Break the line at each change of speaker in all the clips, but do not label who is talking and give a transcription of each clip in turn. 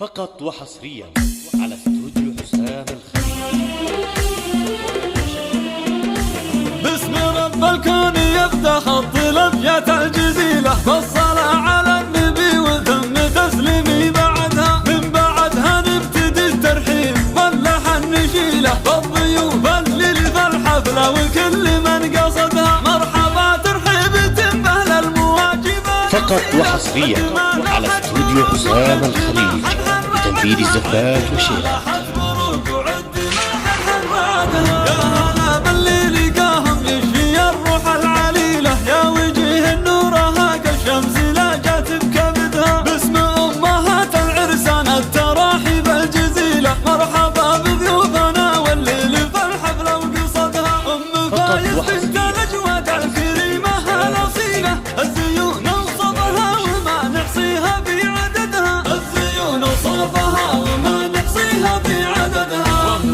فقط وحصريا على استوديو حسام الخليل.
باسم رب الكون يبدأ خط الأبيات الجزيلة بالصلاة على النبي وتم تسليمي بعدها. من بعدها نبتدي الترحيب واللحن نشيله بالضيوف اللي ذا الحفلة وكل من قصدها. مرحبا ترحيب تنبه للمواجبات
فقط وحصريا على استوديو حسام الخليل لتنفيذ الزفات والشيلات.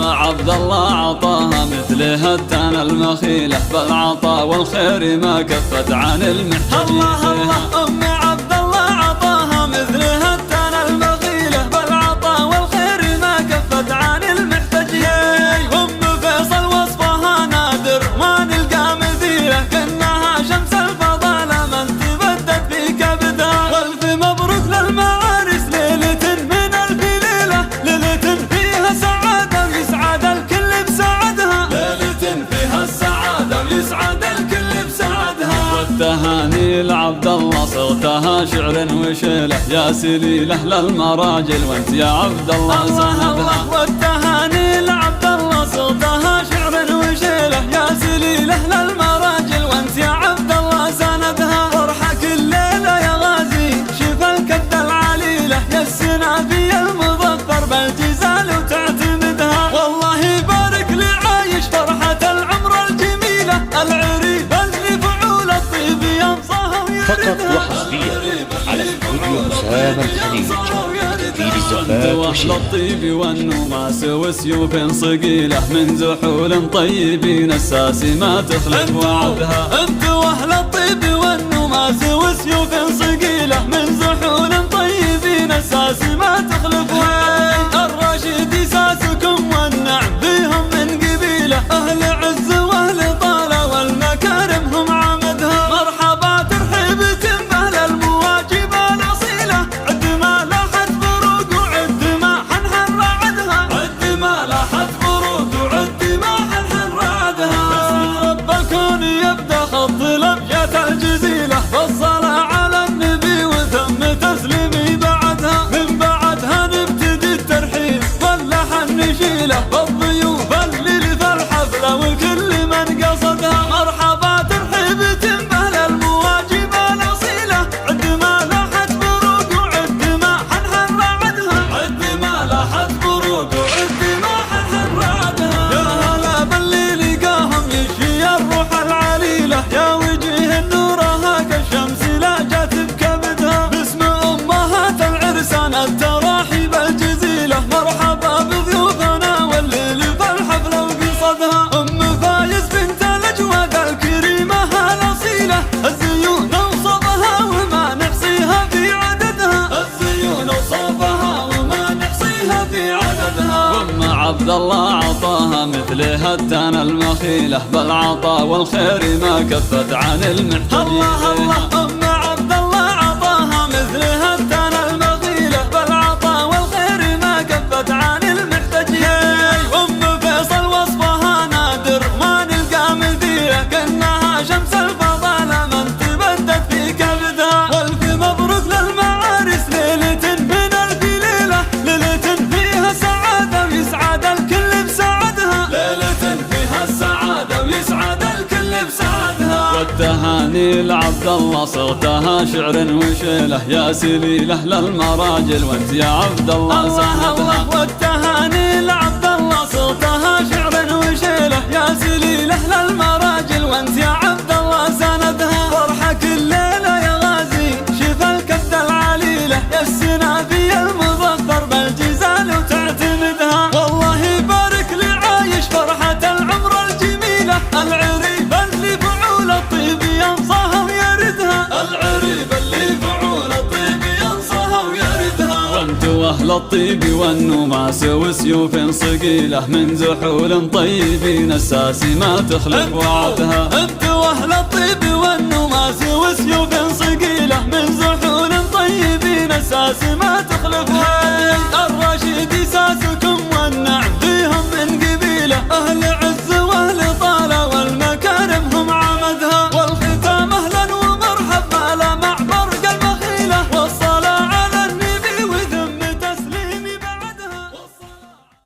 عبد الله عطاها مثلها التانا المخيلة بالعطاء والخير ما كفت عن المحتاجين. الله الله أم عبد الله عطاها مثلها التانا المخيلة بالعطاء والخير ما كفت عن المحتاجين. أم فيصل وصفها نادر ما نلقى مثيله كأنها شمس الفضالة من تبدت في كبدها. والف مبروك للمعارس ليلة من ألف ليلة، ليلة فيها سعادة يسعد الكل بسعدها، ليلة فيها السعادة ويسعد الكل بسعدها. والتهاني لعبد الله صوتها شعر وشيله يا سليله للمراجل وانت يا عبد الله سندها. والتهاني لعبد الله صوتها شعر وشيله يا سليله للمراجل وانت يا عبد الله سندها. فرحك الليله يا غازي شوف الكد العليله يا السنافي المظفر بالجزال وتعتمدها. والله يبارك لي عايش فرحة العمر الجميلة العريب اللي فعول الطيب ينصاها ويردها.
فقط وحصريا على استوديو حسام الخليل لتنفيذ الزفات والشيلات.
الطيب والنماس وسيوف صقيلة من زحول طيبين الساسي ما تخلف وعدها. انت واهل الطيب والنماس وسيوف صقيلة من زحول طيبين الساسي ما تخلف وعدها. الراشد ساسكم والنعم فيهم من قبيله اهل عز واهل طالة والمكارم هم عمدها. مرحبا ترحيب تنبه للمواجب الاصيله عد ما لاحت فروق وعد ما حنحن رعدها، عد ما لاحت فروق وعد ما حنحن رعدها. باسم رب الكون يبدا خط الابيات الجزيله بالصلاه على النبي وتم تسليمي بعدها. من بعدها نبتدي الترحيب واللحن نشيله بالضيوف اللي ذا الحفله وكل من قصدها. مرحبا ترحيب تنبه للمواجب الاصيله عد ما لاحت فروق وعد ما حنحن رعدها، عد ما لاحت فروق وعد ما حنحن رعدها. يا هلا باللي لقاهم يشفي الروح العليله يا وجه النورها كالشمس لا جات بكبدها. باسم امهات العرسان التراحيب الجزيله مرحبا بضيوفنا والليل في الحفله وقصدها. ام فايز بنت الاجواد الكريمه الاصيله الزيون وصفها وما نحصيها في عددها، الزيون وصفها وما نحصيها في عددها. ام عبد الله عطاها مثلها التانا المخيله بالعطاء والخير ما كفت عن المحتاجين. الله الله ام عبد الله عطاها مثلها التانا المخيله بالعطاء والخير ما كفت عن المحتاجين. ام فيصل وصفها نادر ما نلقى مثيله كأنها شمس الفضالة من تبدت في كبدها. والف مبروك للمعارس ليلة من ألف ليلة، ليلة فيها سعادة ويسعد الكل بسعدها، ليلة فيها السعادة ويسعد الكل بسعدها. والتهاني لعبد الله صوتها شعر وشيله يا سليله للمراجل وانت يا عبد الله سندها. والتهاني لعبد الله صوتها شعر وشيله يا سليله للمراجل وانت يا عبد الله سندها. فرحك الليله يا غازي شوف الكد العليله يا السنافي المظفر بالجزال وتعتمدها. والله يبارك لي عايش فرحة العمر الجميلة العريب اللي فعول الطيب ينصاها ويردها، العريب اللي فعول الطيب ينصاها ويردها. وانت واهل الطيب الطيب والنماس وسيوف صقيلة من زحول طيبين الساس ما تخلف وعدها. انت واهل الطيب والنماس وسيوف صقيلة من زحول طيبين الساس